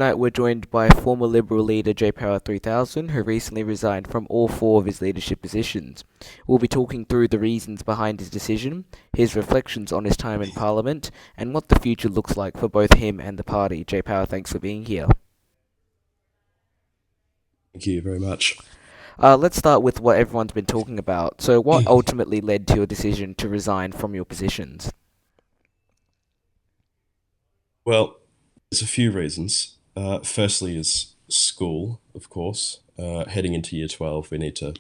tonight we're joined by former Liberal leader Jpower3000, who recently resigned from all four of his leadership positions. We'll be talking through the reasons behind his decision, his reflections on his time in Parliament, and what the future looks like for both him and the party. Jpower, thanks for being here. Thank you very much. Let's start with what everyone's been talking about. So what ultimately led to your decision to resign from your positions? Well, there's a few reasons. Firstly is school, of course. Heading into year 12, we need to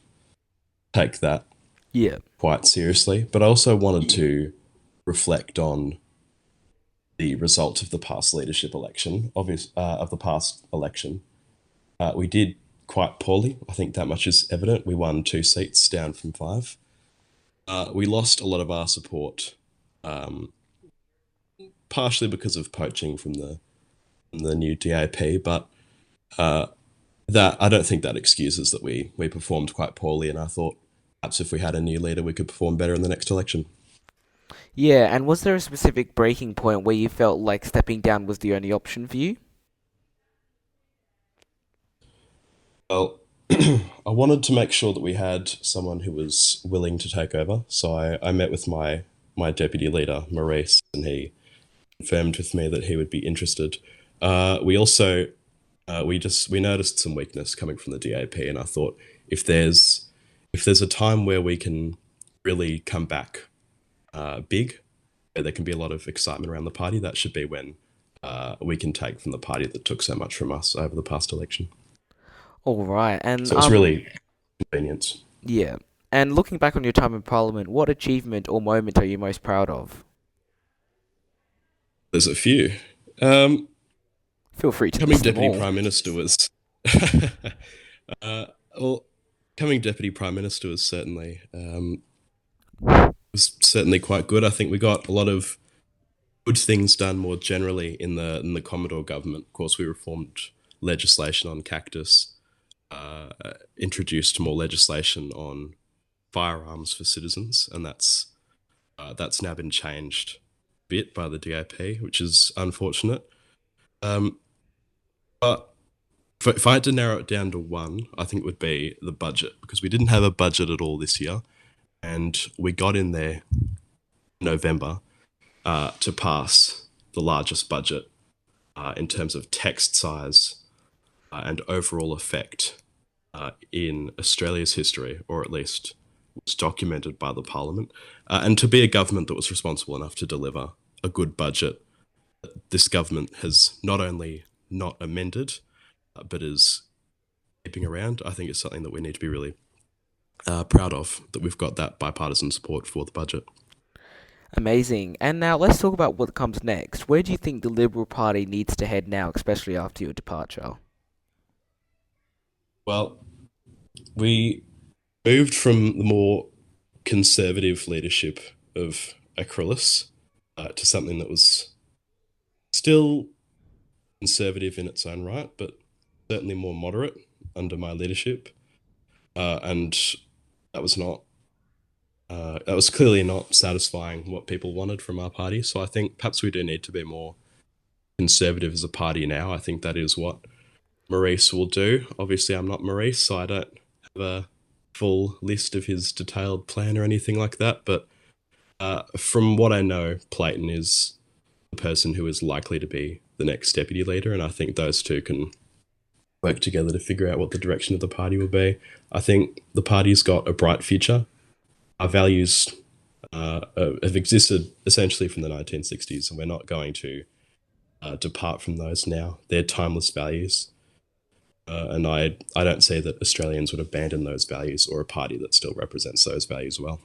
take that Yeah. quite seriously. But I also wanted to reflect on the results of the past leadership election, of the past election. We did quite poorly. I think that much is evident. We won 2 seats down from 5. We lost a lot of our support, um, partially because of poaching from the new DAP, but that I don't think that excuses that we performed quite poorly, and I thought perhaps if we had a new leader, we could perform better in the next election. Yeah, and was there a specific breaking point where you felt like stepping down was the only option for you? Well, I wanted to make sure that we had someone who was willing to take over, so I met with my deputy leader, Maurice, and he confirmed with me that he would be interested. We also we noticed some weakness coming from the DAP, and I thought if there's if there's a time where we can really come back big, where there can be a lot of excitement around the party, that should be when we can take from the party that took so much from us over the past election. All right, and So it's really convenience. yeah. And looking back on your time in Parliament, what achievement or moment are you most proud of? There's a few. Um, Feel free to Coming list them deputy all. prime minister was, uh, well, coming deputy prime minister was certainly quite good. I think we got a lot of good things done more generally in the Commodore government. Of course, we reformed legislation on cactus, introduced more legislation on firearms for citizens, and that's now been changed a bit by the DAP, which is unfortunate. Um, but if I had to narrow it down to one, I think it would be the budget because we didn't have a budget at all this year, and we got in there in November to pass the largest budget in terms of text size and overall effect in Australia's history, or at least was documented by the Parliament, and to be a government that was responsible enough to deliver a good budget. This government has not only not amended, but is keeping around. I think it's something that we need to be really proud of, that we've got that bipartisan support for the budget. Amazing. And now let's talk about what comes next. Where do you think the Liberal Party needs to head now, especially after your departure? Well, we moved from the more conservative leadership of Acrylis to something that was still conservative in its own right, but certainly more moderate under my leadership. And that was not that was clearly not satisfying what people wanted from our party. So I think perhaps we do need to be more conservative as a party now. I think that is what Maurice will do. Obviously, I'm not Maurice, so I don't have a full list of his detailed plan or anything like that. But from what I know, Clayton is the person who is likely to be the next deputy leader, and I think those two can work together to figure out what the direction of the party will be. I think the party's got a bright future. Our values have existed essentially from the 1960s, and we're not going to depart from those now. They're timeless values. And I don't see that Australians would abandon those values or a party that still represents those values well.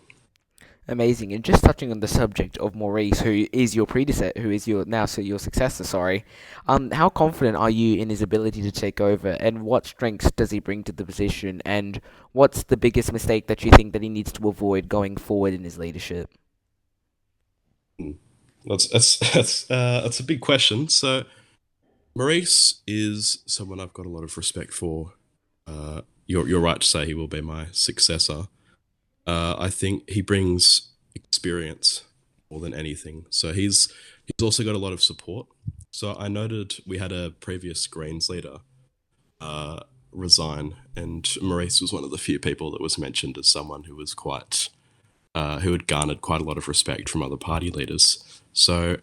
Amazing. And just touching on the subject of Maurice, who is your predecessor, who is your now so your successor, sorry. How confident are you in his ability to take over, and what strengths does he bring to the position, and what's the biggest mistake that you think that he needs to avoid going forward in his leadership? Mm. That's a big question. So Maurice is someone I've got a lot of respect for. You're right to say he will be my successor. I think he brings experience more than anything. So he's also got a lot of support. So I noted we had a previous Greens leader uh, resign, and Maurice was one of the few people that was mentioned as someone who was quite who had garnered quite a lot of respect from other party leaders. So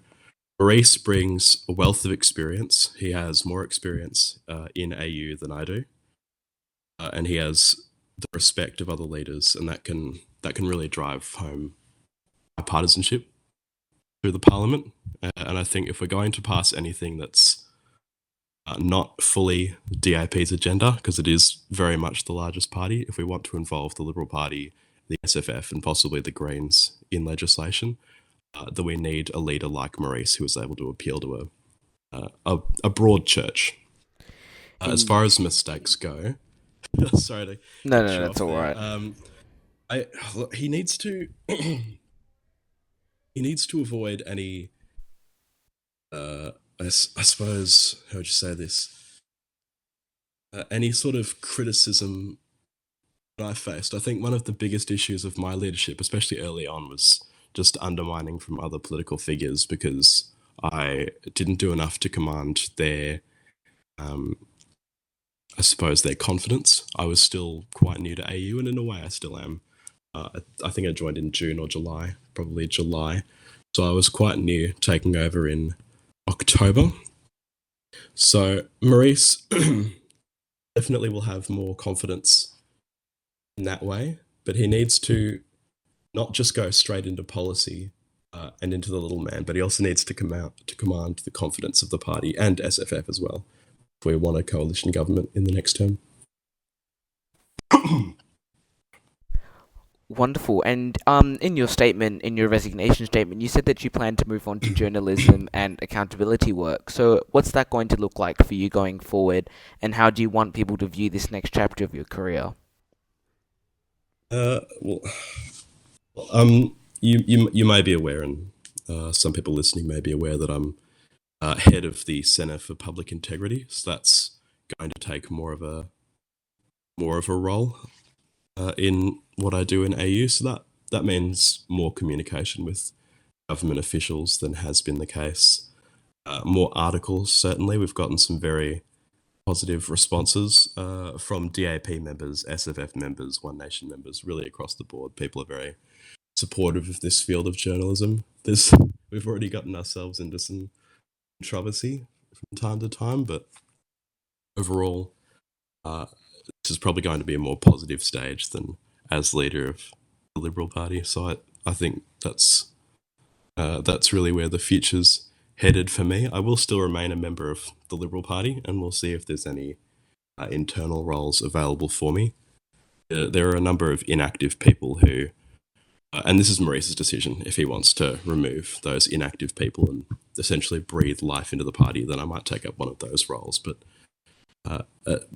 Maurice brings a wealth of experience. He has more experience in AU than I do, and he has the respect of other leaders, and that can really drive home bipartisanship through the parliament. And I think if we're going to pass anything that's not fully DAP's agenda, because it is very much the largest party, if we want to involve the Liberal Party, the SFF, and possibly the Greens in legislation, that we need a leader like Maurice who is able to appeal to a broad church. As And far as mistakes go, sorry to no, cut no, you that's off all there. right. I look, he needs to he needs to avoid any. I suppose how would you say this? Any sort of criticism that I faced. I think one of the biggest issues of my leadership, especially early on, was just undermining from other political figures because I didn't do enough to command their, um, I suppose, their confidence. I was still quite new to AU, and in a way, I still am. I think I joined in June or July, probably July. So I was quite new, taking over in October. So Maurice definitely will have more confidence in that way, but he needs to not just go straight into policy and into the little man, but he also needs to command the confidence of the party and SFF as well if we want a coalition government in the next term. Wonderful. And in your statement, in your resignation statement, you said that you plan to move on to journalism and accountability work. So, what's that going to look like for you going forward, and how do you want people to view this next chapter of your career? Well, you may be aware, and some people listening may be aware that I'm head of the Centre for Public Integrity. So that's going to take more of a role in what I do in AU. So that means more communication with government officials than has been the case. More articles, certainly. We've gotten some very positive responses from DAP members, SFF members, One Nation members, really across the board. People are very supportive of this field of journalism. We've already gotten ourselves into some controversy from time to time, but overall, this is probably going to be a more positive stage than as leader of the Liberal Party. So I think that's really where the future's headed for me. I will still remain a member of the Liberal Party, and we'll see if there's any internal roles available for me. There are a number of inactive people who, and this is Maurice's decision, if he wants to remove those inactive people and essentially breathe life into the party, then I might take up one of those roles. But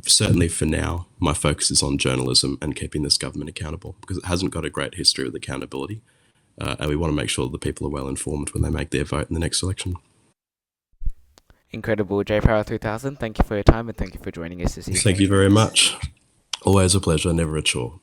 certainly for now, my focus is on journalism and keeping this government accountable because it hasn't got a great history with accountability. And we want to make sure that the people are well informed when they make their vote in the next election. Incredible. Jpower3000, thank you for your time and thank you for joining us this Thank evening. you very much. Always a pleasure, never a chore.